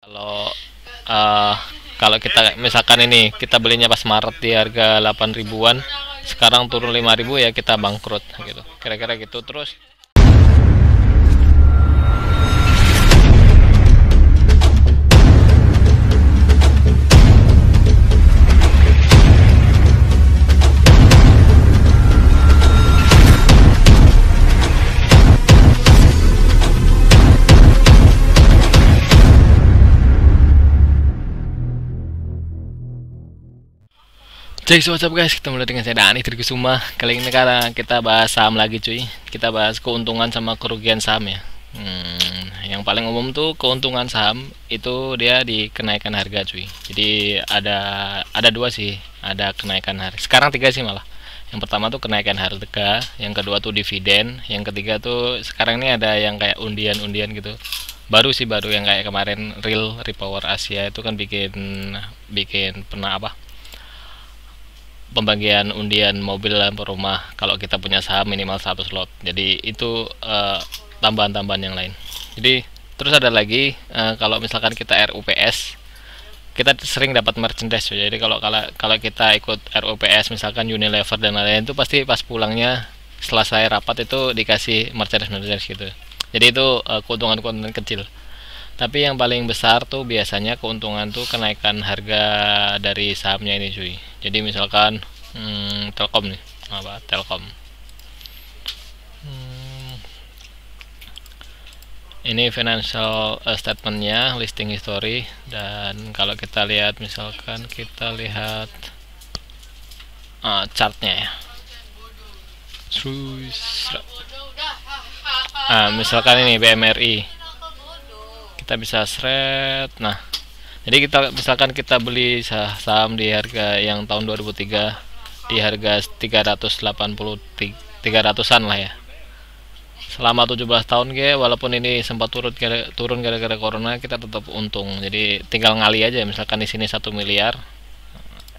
Kalau eh, kalau kita misalkan ini kita belinya pas Maret di harga 8 ribuan, sekarang turun 5 ribu ya kita bangkrut gitu. Kira-kira gitu terus. Cek what's up guys, ketemu lagi dengan saya Dani Trikusuma. Kali ini karena kita bahas saham lagi cuy. Kita bahas keuntungan sama kerugian saham ya. Yang paling umum tuh keuntungan saham itu dia di kenaikan harga cuy. Jadi ada dua sih, ada kenaikan harga. Sekarang tiga sih malah. Yang pertama tuh kenaikan harga, yang kedua tuh dividen, yang ketiga tuh sekarang ini ada yang kayak undian-undian gitu. Baru yang kayak kemarin Real Repower Asia itu kan bikin bikin pernah apa? Pembagian undian mobil lampu rumah kalau kita punya saham minimal 1 slot. Jadi itu tambahan-tambahan yang lain. Jadi terus ada lagi kalau misalkan kita RUPS, kita sering dapat merchandise. Jadi kalau kita ikut RUPS misalkan Unilever dan lain-lain itu pasti pas pulangnya setelah saya rapat itu dikasih merchandise gitu. Jadi itu keuntungan-keuntungan kecil. Tapi yang paling besar tuh biasanya keuntungan tuh kenaikan harga dari sahamnya ini cuy. Jadi misalkan Telkom nih, apa Telkom. Hmm, ini financial statementnya, listing history, dan kalau kita lihat misalkan kita lihat chartnya ya. Misalkan ini BMRI, kita bisa shred. Nah, jadi kita misalkan kita beli saham di harga yang tahun 2003 di harga 380 300-an lah ya. Selama 17 tahun walaupun ini sempat turun gara-gara corona, kita tetap untung. Jadi tinggal ngali aja misalkan di sini 1 miliar.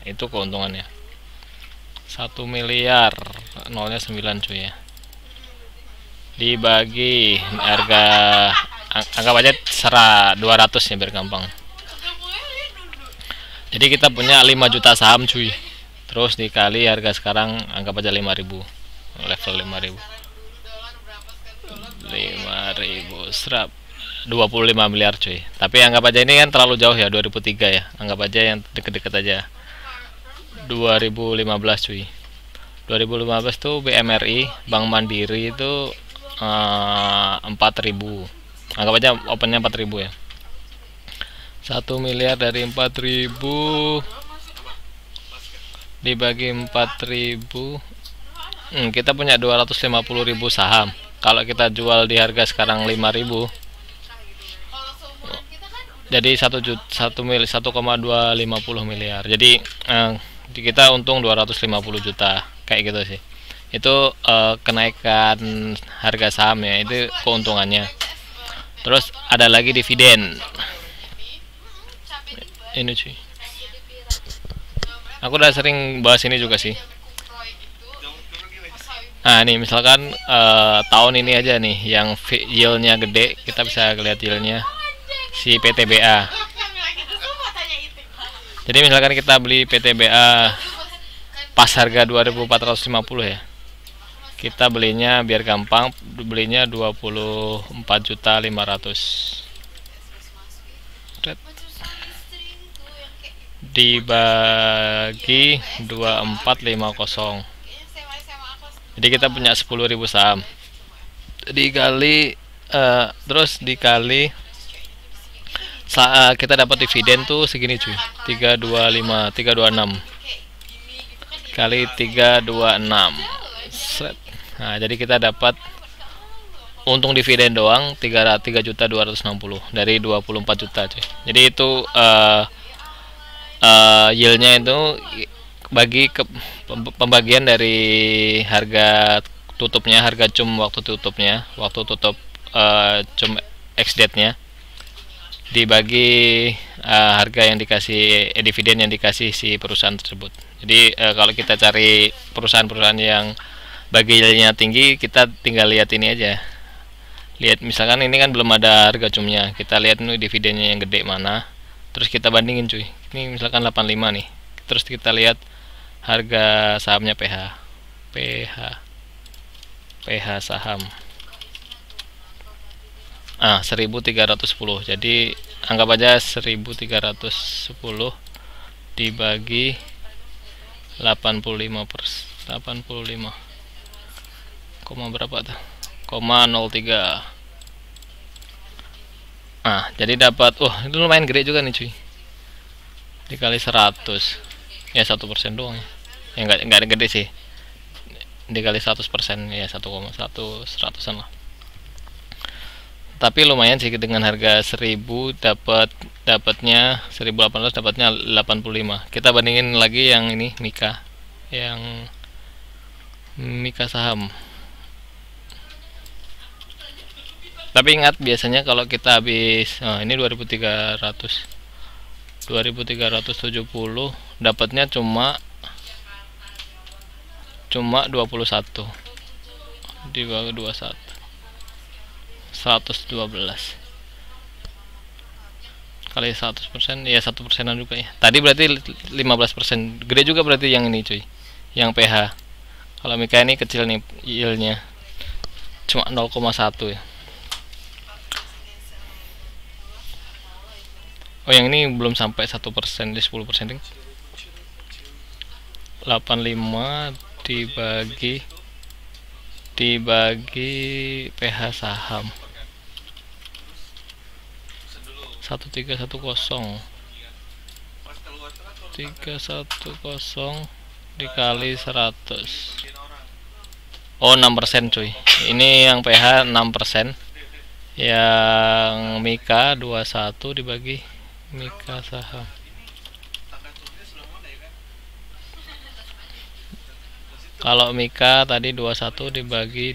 Itu keuntungannya. 1 miliar, nolnya 9 cuy ya. Dibagi harga anggap aja 200 ya biar gampang. Jadi kita punya 5 juta saham cuy. Terus dikali harga sekarang anggap aja 5.000. Level 5.000. 5.000 serap 25 miliar cuy. Tapi anggap aja ini kan terlalu jauh ya 2003 ya. Anggap aja yang deket-deket aja. 2015 cuy. 2015 tuh BMRI Bank Mandiri itu 4.000. Anggap aja opennya 4.000 ya. 1 miliar dari 4.000 dibagi 4.000, kita punya 250.000 saham. Kalau kita jual di harga sekarang 5.000, jadi 1,250 miliar. Jadi kita untung 250 juta kayak gitu sih. Itu kenaikan harga saham ya, itu keuntungannya. Terus ada lagi dividen. Ini cuy, aku udah sering bahas ini juga sih. Nah nih misalkan tahun ini aja nih yang yieldnya gede, kita bisa lihat yieldnya si PTBA. Jadi misalkan kita beli PTBA pas harga 2.450 ya, kita belinya biar gampang, belinya 24.500.000 dibagi 2450. Jadi kita punya 10.000 saham. Dikali terus dikali kita dapat dividen tuh segini cuy. 326 kali 326. Set. Nah, jadi kita dapat untung dividen doang 3.260 dari 24 juta cuy. Jadi itu yieldnya itu bagi ke pembagian dari harga tutupnya, harga cum waktu tutupnya, waktu tutup cum ex date-nya dibagi harga yang dikasih dividen yang dikasih si perusahaan tersebut. Jadi kalau kita cari perusahaan-perusahaan yang bagi yieldnya tinggi, kita tinggal lihat ini aja, Lihat misalkan ini kan belum ada harga cumnya, kita lihat nih dividennya yang gede mana, terus kita bandingin cuy. Ini misalkan 85 nih, terus kita lihat harga sahamnya PH PH PH saham 1310. Jadi anggap aja 1310 dibagi 85 koma berapa tuh, 0,03. Jadi dapat, itu lumayan gede juga nih cuy, dikali 100 ya 1% doang ya, enggak gede sih, dikali 100% ya 1,1 lah. Tapi lumayan sih, dengan harga 1000 dapatnya 1018, dapatnya 85. Kita bandingin lagi yang ini yang Mika saham. Tapi ingat, biasanya kalau kita habis ini 2370, dapatnya cuma 21 dibagi 21, 112 kali 100% ya 1%an juga ya. Tadi berarti 15%, gede juga berarti yang ini cuy, yang PH. Kalau Mika ini kecil nih yieldnya, cuma 0,1 ya. Yang ini belum sampai 1%, di 10%. 85 dibagi PH saham 1310 dikali 100. 6% cuy. Ini yang PH 6%, yang Mika 21 dibagi Mika saham. Kalau Mika tadi 21 dibagi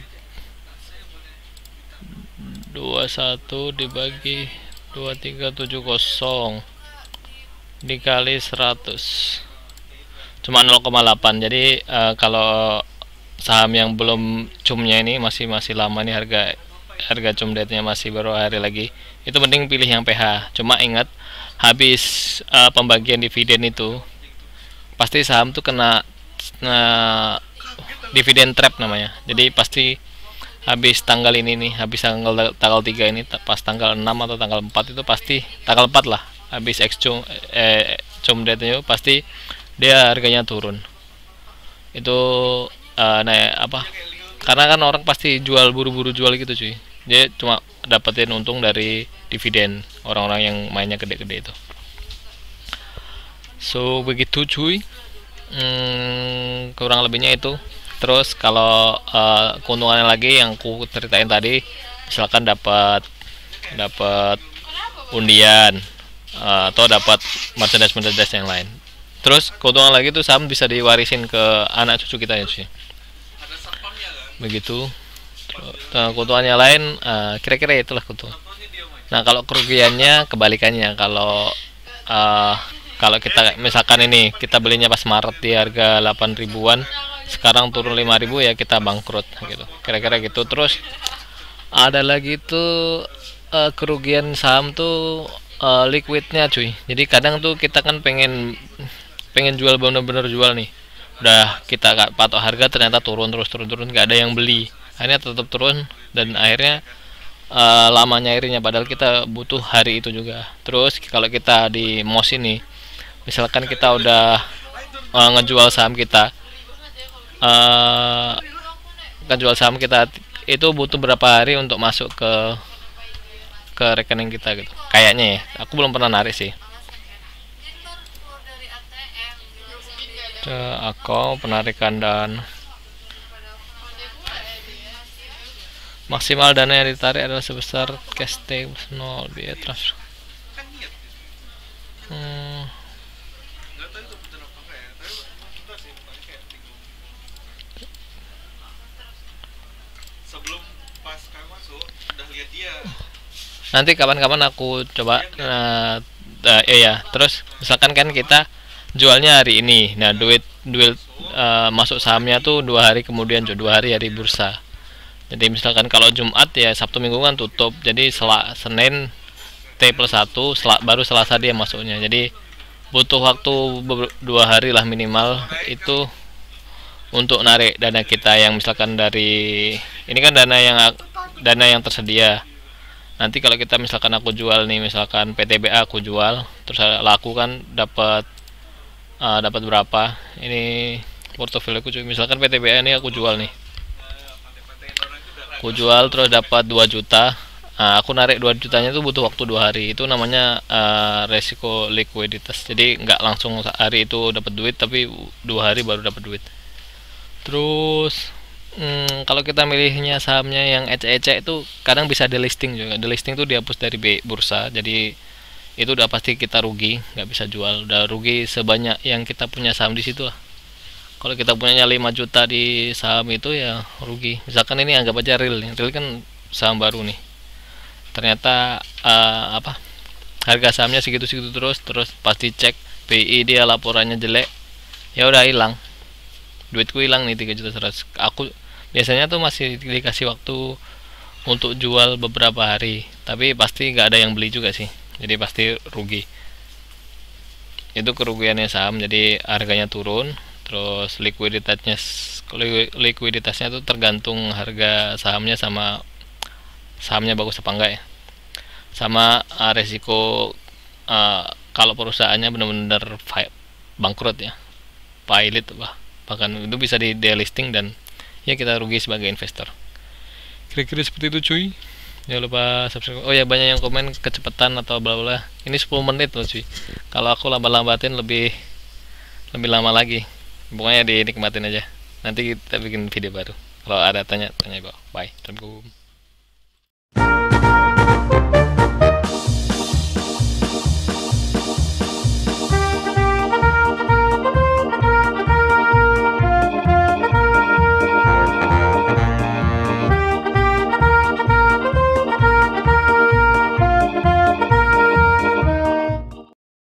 2370 dikali 100 cuma 0,8. Jadi kalau saham yang belum cumnya ini masih lama nih, harga cum date-nya masih baru hari lagi, itu penting pilih yang PH. Cuma ingat, habis pembagian dividen itu pasti saham tuh kena dividen trap namanya. Jadi pasti habis tanggal ini nih, habis tanggal 3 ini, pas tanggal 6 atau tanggal 4 itu pasti, tanggal 4 lah, habis cum date-nya pasti dia harganya turun. Itu karena kan orang pasti jual, buru-buru jual gitu cuy. Dia cuma dapetin untung dari dividen, orang-orang yang mainnya gede-gede itu. So begitu cuy, kurang lebihnya itu. Terus kalau keuntungannya lagi yang ku ceritain tadi, misalkan dapat undian atau dapat merchandise yang lain. Terus keuntungan lagi tuh saham bisa diwarisin ke anak cucu kita ya cuy. Begitu. Keuntungannya lain kira-kira itulah keuntungan. Nah, kalau kerugiannya kebalikannya. Kalau kita misalkan ini kita belinya pas Maret di harga 8 ribuan, sekarang turun 5.000 ya kita bangkrut gitu. Kira-kira gitu. Terus ada lagi tuh kerugian saham tuh liquidnya cuy. Jadi kadang tuh kita kan pengen jual, bener-bener jual nih, udah kita patok harga, ternyata turun nggak ada yang beli, akhirnya tetap turun, dan akhirnya lama nyairinya, padahal kita butuh hari itu juga. Terus kalau kita di MOS ini, misalkan kita udah ngejual saham kita, itu butuh berapa hari untuk masuk ke rekening kita gitu, kayaknya ya. Aku belum pernah narik sih. Aku penarikan dan maksimal dana yang ditarik adalah sebesar cash T 0 biaya transfer. Nanti kapan-kapan aku coba ya. Terus misalkan kan kita jualnya hari ini, nah duit masuk sahamnya tuh 2 hari kemudian, 2 hari bursa. Jadi misalkan kalau Jumat ya Sabtu Minggu kan tutup, jadi Senin T+1, baru Selasa dia masuknya. Jadi butuh waktu 2 hari lah minimal itu untuk narik dana kita yang misalkan dari ini kan dana yang tersedia. Nanti kalau kita misalkan aku jual nih, misalkan PTBA aku jual, terus laku kan dapat berapa? Ini portofolio aku cuy. Misalkan PTBA ini aku jual nih. Aku jual terus dapat 2 juta. Nah, aku narik 2 jutanya itu butuh waktu 2 hari. Itu namanya resiko likuiditas. Jadi nggak langsung hari itu dapat duit, tapi 2 hari baru dapat duit. Terus kalau kita milihnya sahamnya yang ecek-ecek itu kadang bisa delisting juga. Delisting itu dihapus dari bursa. Jadi itu udah pasti kita rugi, nggak bisa jual. Udah rugi sebanyak yang kita punya saham di situ lah. Kalau kita punya 5 juta di saham itu ya rugi. Misalkan ini anggap aja real kan saham baru nih. Ternyata harga sahamnya segitu-segitu terus pasti cek PI dia laporannya jelek. Ya udah hilang. Duitku hilang nih 3.100.000. Aku biasanya tuh masih dikasih waktu untuk jual beberapa hari, tapi pasti nggak ada yang beli juga sih. Jadi pasti rugi. Itu kerugiannya saham, jadi harganya turun, terus likuiditasnya tuh tergantung harga sahamnya sama sahamnya bagus apa enggak ya, sama resiko kalau perusahaannya benar-benar bangkrut ya, pilot bahkan itu bisa di delisting dan ya kita rugi sebagai investor. Kira-kira seperti itu cuy. Jangan lupa subscribe. Oh ya, banyak yang komen kecepatan atau bla bla. Ini 10 menit loh cuy. Kalau aku lambat-lambatin lebih lama lagi. Pokoknya dinikmatin aja. Nanti kita bikin video baru. Kalau ada tanya bye. Assalamualaikum.